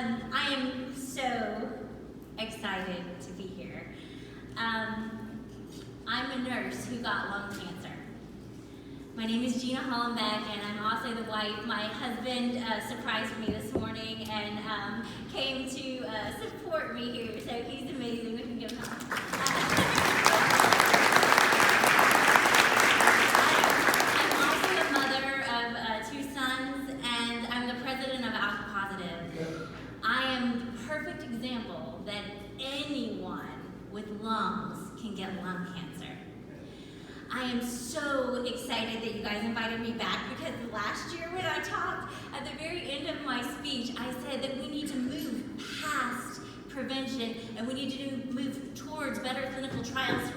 I am so excited to be here. I'm a nurse who got lung cancer. My name is Gina Hollenbeck, and I'm also the wife. My husband surprised me this morning and came to support me here, so he's amazing. We can give him a I'm also a mother of 2 sons, and I'm the president of Alpha Positive. I am the perfect example that anyone with lungs can get lung cancer. I am so excited that you guys invited me back, because last year when I talked at the very end of my speech, I said that we need to move past prevention and we need to move towards better clinical trials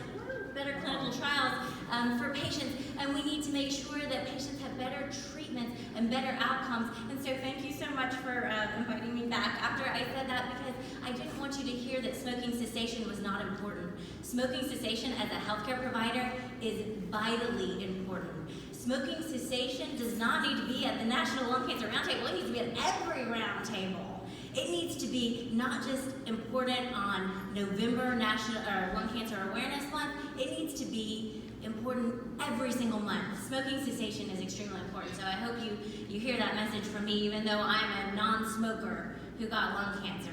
for patients, and we need to make sure that patients have better treatments and better outcomes. And so thank you so much for inviting me back after I said that, because I didn't want you to hear that smoking cessation was not important. Smoking cessation as a healthcare provider is vitally important. Smoking cessation does not need to be at the National Lung Cancer Roundtable. It needs to be at every roundtable. It needs to be not just important on November National Lung Cancer Awareness Month. It needs to be important every single month. Smoking cessation is extremely important. So I hope you hear that message from me, even though I'm a non-smoker who got lung cancer.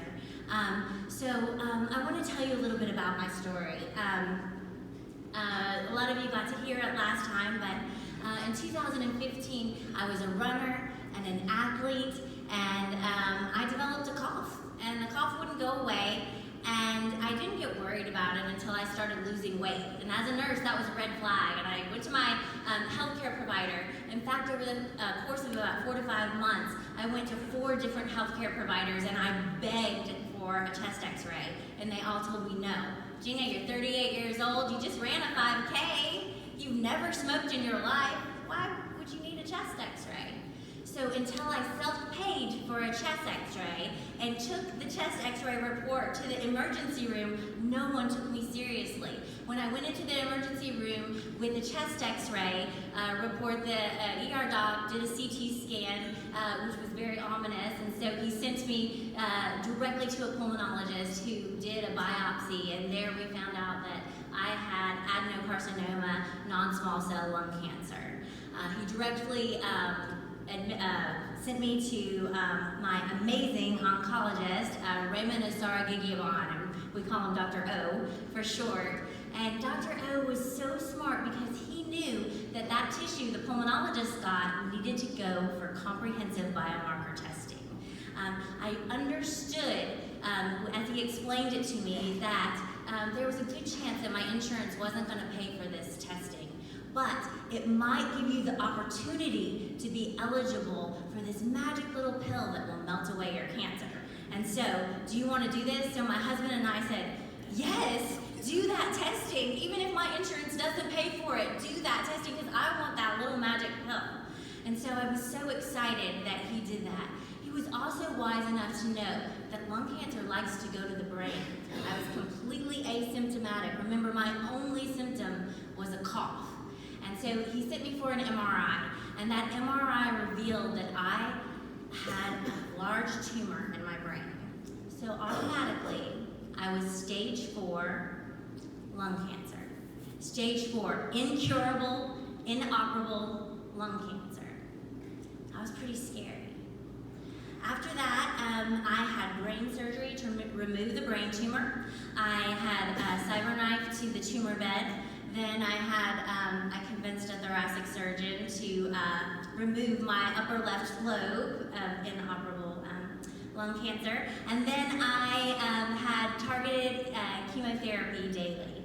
I want to tell you a little bit about my story. A lot of you got to hear it last time, but in 2015, I was a runner and an athlete, and I developed a cough, and the cough wouldn't go away, and I didn't get worried about it until I started losing weight. And as a nurse, that was a red flag, and I went to my healthcare provider. In fact, over the course of about 4 to 5 months, I went to 4 different healthcare providers, and I begged for a chest x-ray, and they all told me no. Gina, you're 38 years old, you just ran a 5K, you've never smoked in your life, why would you need a chest x-ray? So until I self-paid for a chest x-ray and took the chest x-ray report to the emergency room, no one took me seriously. When I went into the emergency room with the chest x-ray report, the ER doc did a CT scan, which was very ominous, and so he sent me directly to a pulmonologist who did a biopsy, and there we found out that I had adenocarcinoma, non-small cell lung cancer. He directly sent me to my amazing oncologist, Raymond Osara-Gigiaban. We call him Dr. O for short. And Dr. O was so smart, because he knew that that tissue the pulmonologist got needed to go for comprehensive biomarker testing. I understood, as he explained it to me, that there was a good chance that my insurance wasn't going to pay for this testing, but it might give you the opportunity to be eligible for this magic little pill that will melt away your cancer. And so, do you want to do this? So my husband and I said, yes, do that testing. Even if my insurance doesn't pay for it, do that testing, because I want that little magic pill. And so I was so excited that he did that. He was also wise enough to know that lung cancer likes to go to the brain. I was completely asymptomatic. Remember, my only symptom was a cough. And so he sent me for an MRI, and that MRI revealed that I had a large tumor in my brain. So automatically, I was stage 4 lung cancer. Stage 4, incurable, inoperable lung cancer. I was pretty scared. After that, I had brain surgery to remove the brain tumor. I had a cyber-knife to the tumor bed. Then I convinced a thoracic surgeon to remove my upper left lobe of inoperable lung cancer. And then I had targeted chemotherapy daily.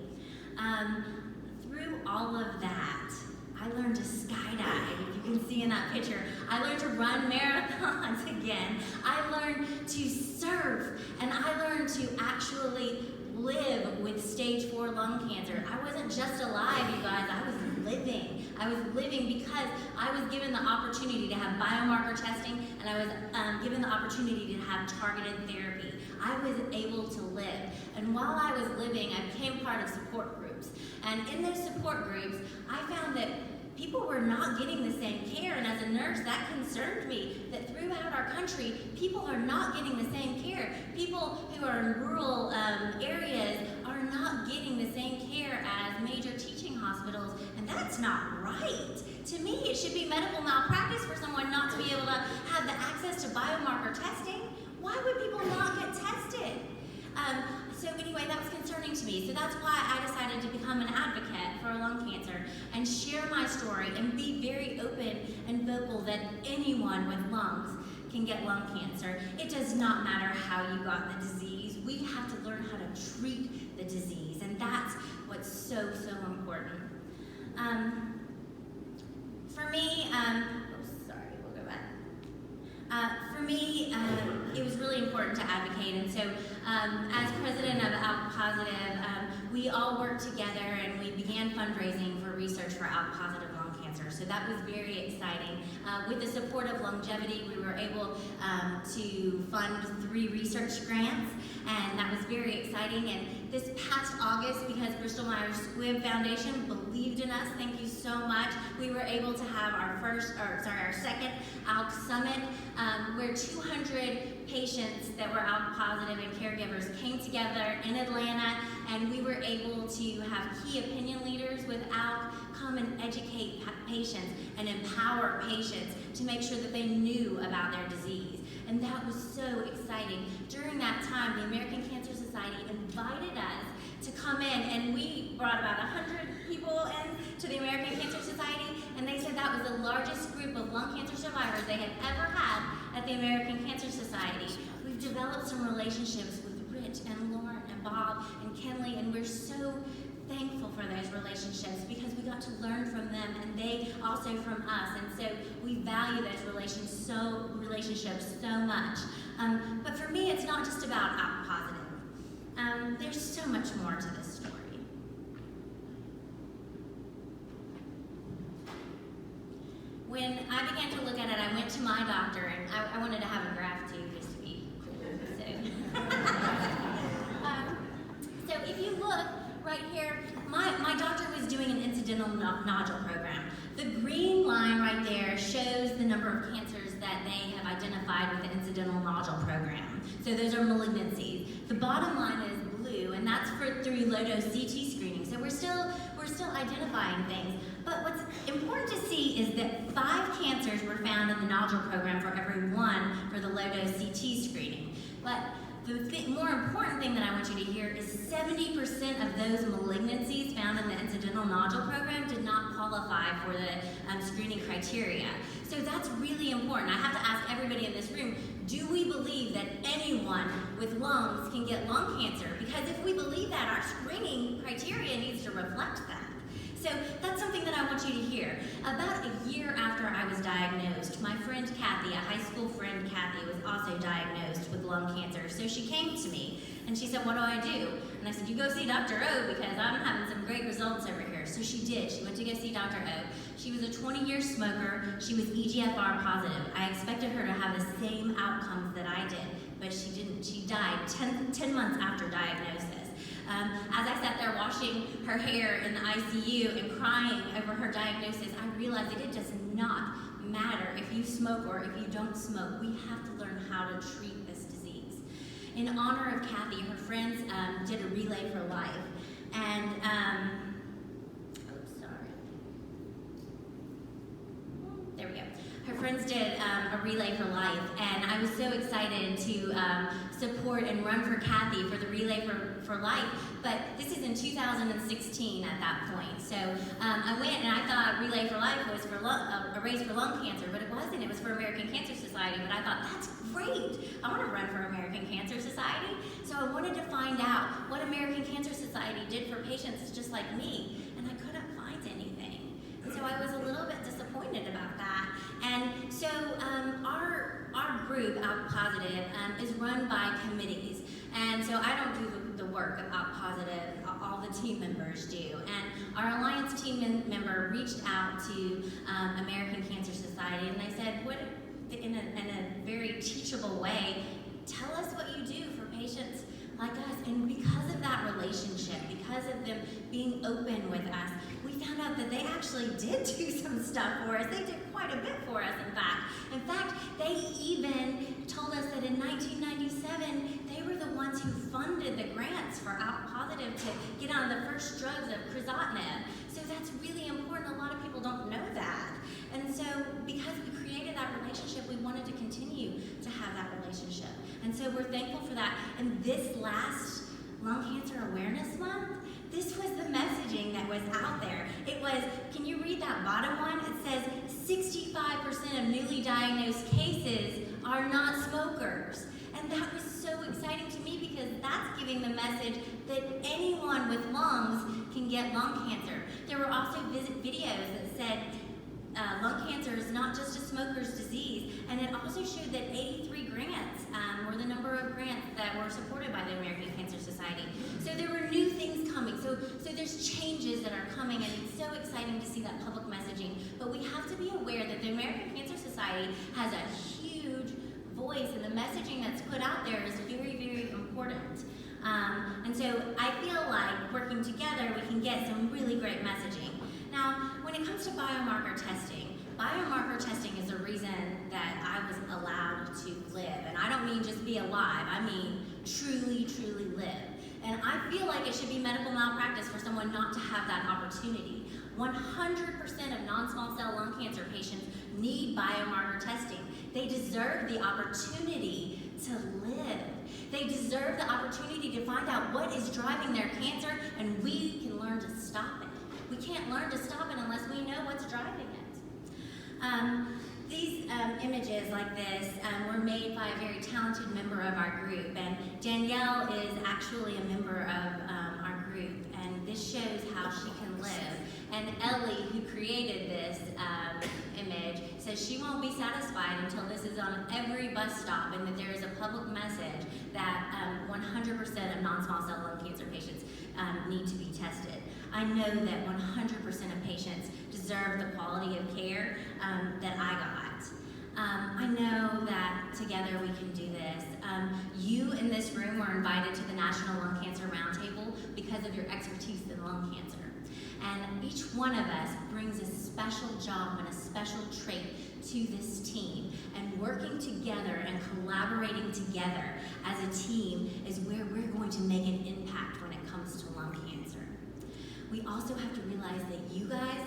Through all of that, I learned to skydive, if you can see in that picture. I learned to run marathons again. I learned to surf, and I learned to actually live with stage 4 lung cancer. I wasn't just alive, you guys, I was living. I was living because I was given the opportunity to have biomarker testing, and I was given the opportunity to have targeted therapy. I was able to live. And while I was living, I became part of support groups. And in those support groups, I found that people were not getting the same care. And as a nurse, nurse, that concerned me, that throughout our country, people are not getting the same care. People who are in rural areas are not getting the same care as major teaching hospitals, and that's not right. To me, it should be medical malpractice for someone not to be able to have the access to biomarker testing. Why would people not get tested? So anyway, that was concerning to me. So that's why I decided to become an advocate for lung cancer and share my story and be very open and vocal that anyone with lungs can get lung cancer. It does not matter how you got the disease. We have to learn how to treat the disease, and that's what's so, so important. For me, it was really important to advocate, and so as president of ALK Positive, we all worked together and we began fundraising for research for ALK Positive lung cancer. So that was very exciting. With the support of Longevity, we were able to fund 3 research grants, and that was very exciting. And this past August, because Bristol Myers Squibb Foundation believed in us, thank you so much, we were able to have our second ALK Summit, where 200 patients that were ALK positive and caregivers came together in Atlanta, and we were able to have key opinion leaders with ALK come and educate patients and empower patients to make sure that they knew about their disease. And that was so exciting. During that time, the American Cancer Society invited us to come in, and we brought about 100 people in to the American Cancer Society, and they said that was the largest group of lung cancer survivors they had ever had at the American Cancer Society. We've developed some relationships with Rich and Lauren and Bob and Kenley, and we're so thankful for those relationships because we got to learn from them and they also from us, and so we value those relationships so much. But for me, it's not just about ALK positive. There's so much more to this story. When I began to look at it, I went to my doctor, and I wanted to have a graph too, just to be cool. So if you look right here, my doctor was doing an incidental nodule program. The green line right there shows the number of cancers that they have identified with the incidental nodule program. So those are malignancies. The bottom line is blue, and that's through low-dose CT screening. So we're still identifying things. But what's important to see is that 5 cancers were found in the nodule program for every 1 for the low-dose CT screening. But the more important thing that I want you to hear is 70% of those malignancies found in the incidental nodule program did not qualify for the screening criteria. So that's really important. I have to ask everybody in this room, do we believe that anyone with lungs can get lung cancer? Because if we believe that, our screening criteria needs to reflect that. So that's something that I want you to hear. About a year after I was diagnosed, my friend Kathy, a high school friend Kathy, was also diagnosed with lung cancer. So she came to me and she said, "What do I do?" And I said, "You go see Dr. O because I'm having some great results over here." So she did. She went to go see Dr. O. She was a 20-year smoker. She was EGFR positive. I expected her to have the same outcomes that I did, but she didn't. She died 10 months after diagnosis. As I sat there washing her hair in the ICU and crying over her diagnosis, I realized that it does not matter if you smoke or if you don't smoke. We have to learn how to treat this disease. In honor of Kathy, her friends did a Relay for Life. And, there we go. Her friends did a Relay for Life, and I was so excited to support and run for Kathy for the Relay for Life, but this is in 2016 at that point. So I went and I thought Relay for Life was for a race for lung cancer, but it wasn't. It was for American Cancer Society, but I thought, that's great. I want to run for American Cancer Society. So I wanted to find out what American Cancer Society did for patients just like me, and I couldn't find anything. So I was a little bit disappointed about that. And so our group, ALK Positive, is run by committees. And so I don't do the work of ALK Positive, all the team members do. And our Alliance team member reached out to American Cancer Society, and they said, "What, in a very teachable way, tell us what you do for patients like us." And because of that relationship, because of them being open with us, we found out that they actually did do some stuff for us. They did quite a bit for us, in fact. 2011, they were the ones who funded the grants for Out Positive to get on the first drugs of crizotinib. So that's really important. A lot of people don't know that. And so because we created that relationship, we wanted to continue to have that relationship. And so we're thankful for that. And this last Lung Cancer Awareness Month, this was the messaging that was out there. It was, can you read that bottom one? It says 65% of newly diagnosed cases are not smokers. And that was so exciting to me because that's giving the message that anyone with lungs can get lung cancer. There were also videos that said lung cancer is not just a smoker's disease, and it also showed that 83 grants were the number of grants that were supported by the American Cancer Society. So there were new things coming. So there's changes that are coming, and it's so exciting to see that public messaging. But we have to be aware that the American Cancer Society has a huge voice, and the messaging that's put out there is very, very important. And so I feel like working together, we can get some really great messaging. Now, when it comes to biomarker testing is the reason that I was allowed to live. And I don't mean just be alive, I mean truly, truly live. And I feel like it should be medical malpractice for someone not to have that opportunity. 100% of non-small cell lung cancer patients need biomarker testing. They deserve the opportunity to live. They deserve the opportunity to find out what is driving their cancer, and we can learn to stop it. We can't learn to stop it unless we know what's driving it. These images like this were made by a very talented member of our group, and Danielle is actually a member of our group, and this shows how she can live. And Ellie, who created this image, says she won't be satisfied until this is on every bus stop and that there is a public message that 100% of non-small cell lung cancer patients need to be tested. I know that 100% of patients deserve the quality of care that I got. I know that together we can do this. You in this room were invited to the National Lung Cancer Roundtable because of your expertise in lung cancer. And each one of us brings a special job and a special trait to this team. And working together and collaborating together as a team is where we're going to make an impact when it comes to lung cancer. We also have to realize that you guys,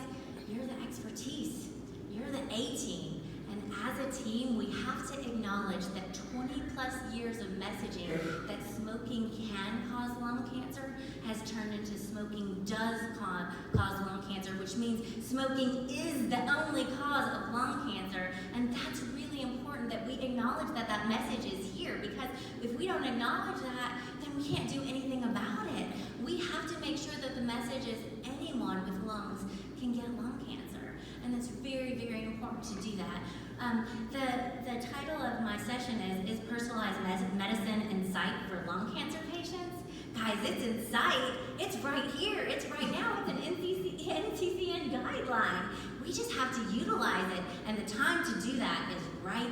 you're the expertise. You're the A-team. And as a team, we have to acknowledge that 20 plus years of messaging that smoking can cause lung cancer has turned into smoking does cause lung cancer, which means smoking is the only cause of lung cancer. And that's really important that we acknowledge that that message is here, because if we don't acknowledge that, then we can't do anything about it. We have to make sure that the message is anyone with lungs can get lung cancer. And it's very, very important to do that. The title of my session is Personalized Medicine in Sight for Lung Cancer Patients. Guys, it's in sight. It's right here. It's right now. It's an NCCN guideline. We just have to utilize it, and the time to do that is right